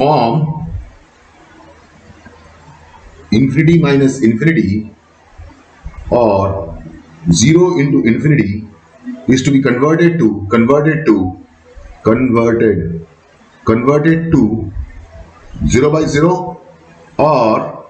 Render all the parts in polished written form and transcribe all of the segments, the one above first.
form infinity minus infinity or 0 into infinity is to be converted to 0 by 0 or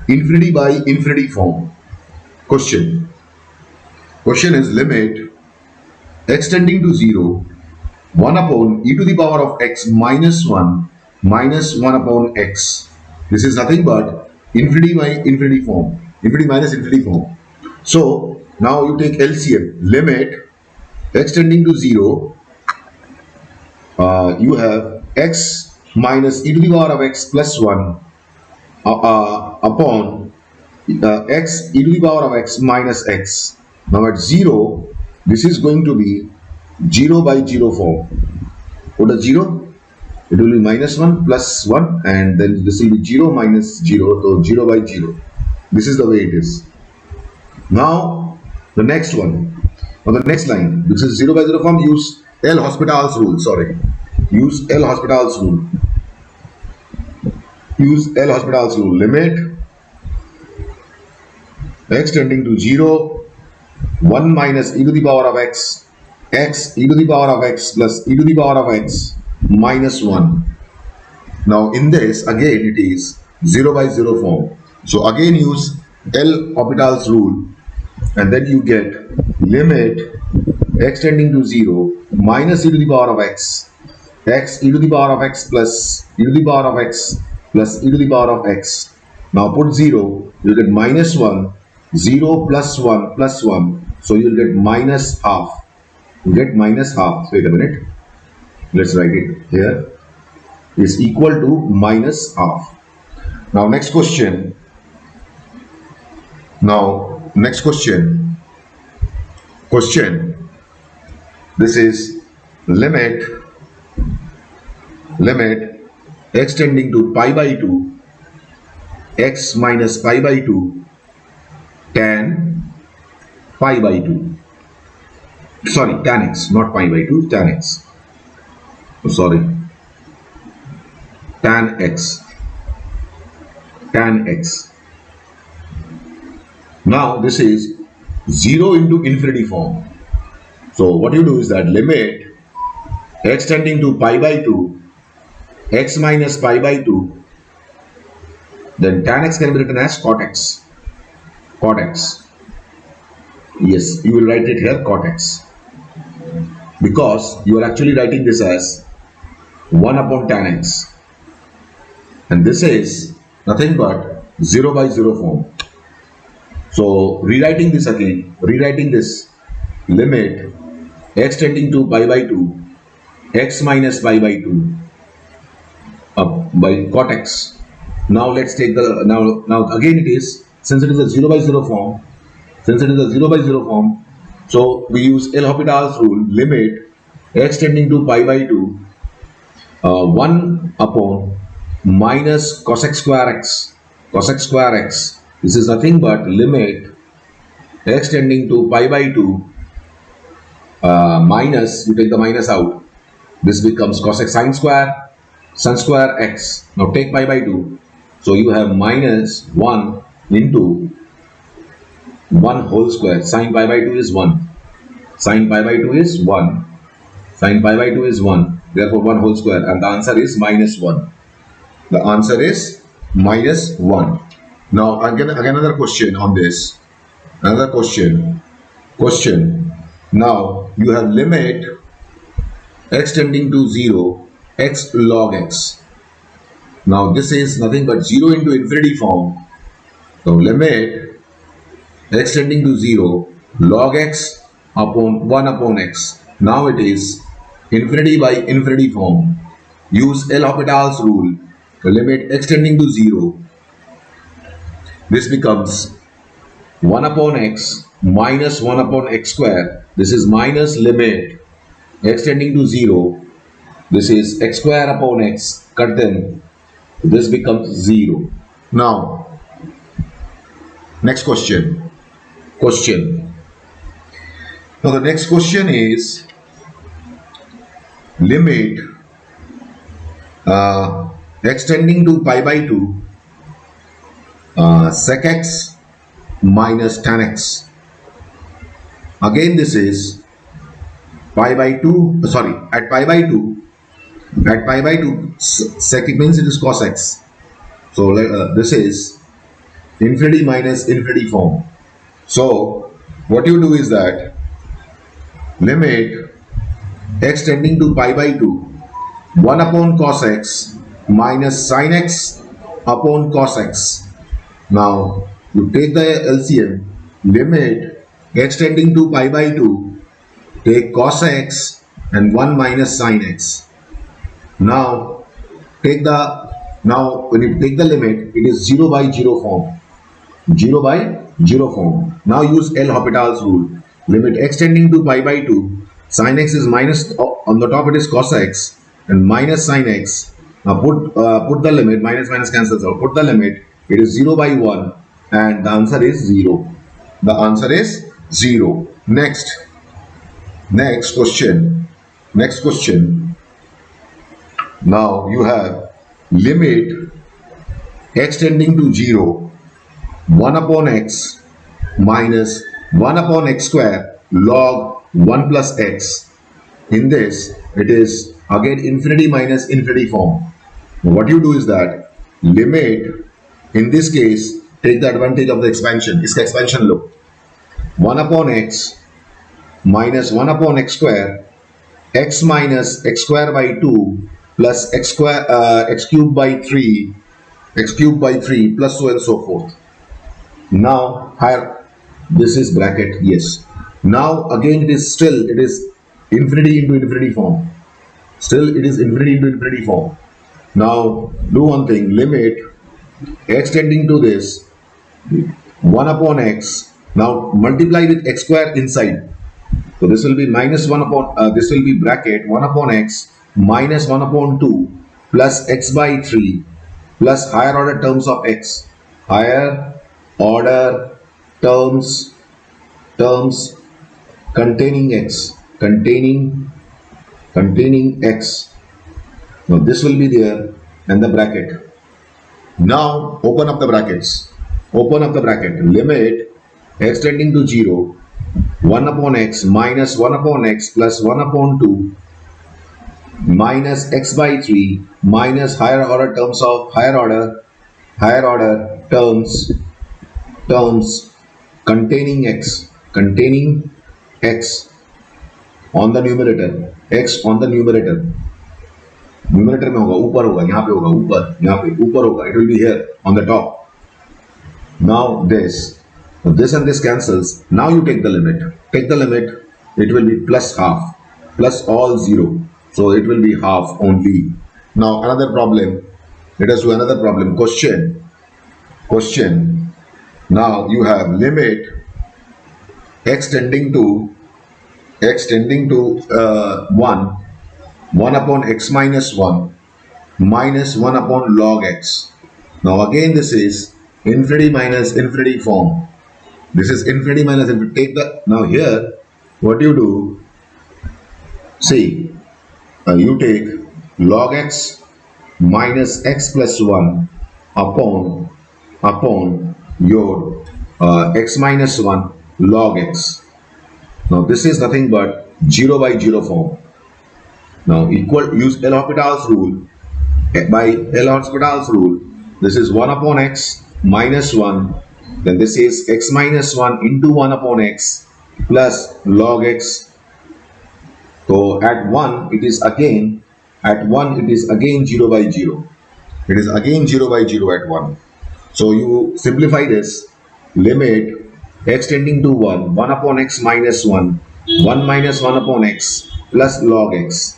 infinity by infinity form. Question is limit x tending to 0 1 upon e to the power of x minus 1 minus 1 upon x. This is nothing but infinity by infinity form, infinity minus infinity form. So now you take LCM, limit x tending to 0, you have x minus e to the power of x plus 1 upon x e to the power of x minus x. Now at 0, this is going to be 0 by 0 form. What is 0? It will be minus 1 plus 1 and then this will be 0 minus 0, so 0 by 0. This is the way it is. Now the next one, on the next line, this is 0 by 0 form, use L'Hospital's rule, use L'Hospital's rule. Use L'Hospital's rule, limit x tending to 0, 1 minus e to the power of x, x e to the power of x plus e to the power of x minus 1. Now in this again it is 0 by 0 form. So again use L'Hospital's rule and then you get limit x tending to 0 minus e to the power of x, x e to the power of x plus e to the power of x plus e to the power of x. Now put 0, you get minus 1, 0 plus 1 plus 1, so you will get minus half. You get minus half. Wait a minute. Let's write it here. Is equal to minus half. Now next question. This is limit x tending to pi by 2, x minus pi by 2, tan pi by 2. Sorry, tan x, not pi by 2, tan x. Oh, sorry, tan x. Now this is 0 into infinity form. So what you do is that limit x tending to pi by 2, x minus pi by 2, then tan x can be written as cot x. Yes, you will write it here cot x, because you are actually writing this as 1 upon tan x, and this is nothing but 0 by 0 form. So rewriting this again, limit x tending to pi by 2, x minus pi by 2 by cot x. Now let's take the, now again it is, since it is a 0 by 0 form, so we use L'Hospital's rule, limit x tending to pi by 2, 1 upon minus cos x square x. This is nothing but limit x tending to pi by 2, minus, you take the minus out, this becomes cos x sin square x. Now take pi by 2, so you have minus 1 into 1 whole square. Sin pi by 2 is 1. Therefore 1 whole square, and the answer is minus 1. Now again another question on this. Now you have limit x tending to 0, x log x. Now this is nothing but 0 into infinity form. So limit x tending to 0, log x upon 1 upon x. Now it is infinity by infinity form. Use L'Hospital's rule. Limit x tending to 0. This becomes 1 upon x minus 1 upon x square. This is minus limit x tending to 0. This is x square upon x. Cut them. This becomes 0. Now, next question. Now the next question is limit extending to pi by 2 sec x minus tan x. Again this is pi by 2, sorry, at pi by 2 sec means it is cos x. So this is infinity minus infinity form. So what you do is that limit x tending to pi by 2 1 upon cos x minus sin x upon cos x. Now you take the LCM, limit x tending to pi by 2, take cos x and 1 minus sin x. Now when you take the limit, it is 0 by 0 form. 0 by 0 form. Now use L'Hopital's rule. Limit x tending to pi by 2, sin x is minus, on the top it is cos x and minus sin x. Now put the limit, minus cancels out. Put the limit, it is 0 by 1 and the answer is 0. The answer is 0. Next question. Now you have limit x tending to 0 1 upon x minus 1 upon x square log 1 plus x. In this, it is again infinity minus infinity form. What you do is that limit, in this case, take the advantage of the expansion. इसका expansion low. 1 upon x minus 1 upon x square, x minus x square by 2 plus x square x cube by 3 plus so and so forth. Now here this is bracket, yes. Now again it is infinity into infinity form. Still it is infinity into infinity form. Now do one thing, limit x tending to this 1 upon x. Now multiply with x square inside. So this will be minus 1 upon this will be bracket 1 upon x minus 1 upon 2 plus x by 3 plus higher order terms of x. Higher order terms containing x. Now this will be there and the bracket. Now open up the brackets. Limit x tending to 0 1 upon x minus 1 upon x plus 1 upon 2 minus x by 3 minus higher order terms containing x on the numerator. X on the numerator में होगा, ऊपर होगा, यहाँ पे होगा, ऊपर होगा. It will be here on the top. Now this and this cancels. Now you take the limit. It will be plus half, plus all 0. So it will be half only. Now another problem. Let us do another problem. Question. Now you have limit x tending to 1 upon x minus 1 minus 1 upon log x. Now again this is infinity minus infinity form. This is infinity minus infinity. Now here what you do, see, you take log x minus x plus 1 upon your x minus 1 log x. Now this is nothing but 0 by 0 form. Now use L'Hopital's rule. By L'Hopital's rule, this is 1 upon x minus 1. Then this is x minus 1 into 1 upon x plus log x. So at 1 it is again 0 by 0. It is again 0 by 0 at 1. So you simplify this. Limit x tending to 1 upon x minus 1 minus 1 upon x plus log x.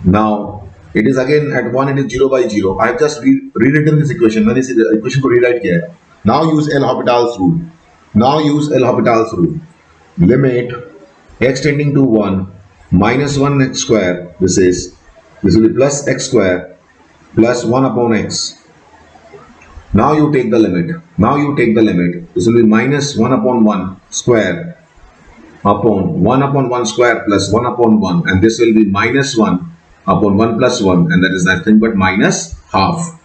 Now it is again at 1 it is 0 by 0. I have just rewritten this equation. मैंने इस equation को rewrite किया है. Now use L'Hopital's rule. Limit x tending to 1 minus 1 x square. This will be plus x square plus 1 upon x. Now you take the limit. This will be minus 1 upon 1 square upon 1 upon 1 square plus 1 upon 1, and this will be minus 1 upon 1 plus 1, and that is nothing but minus half.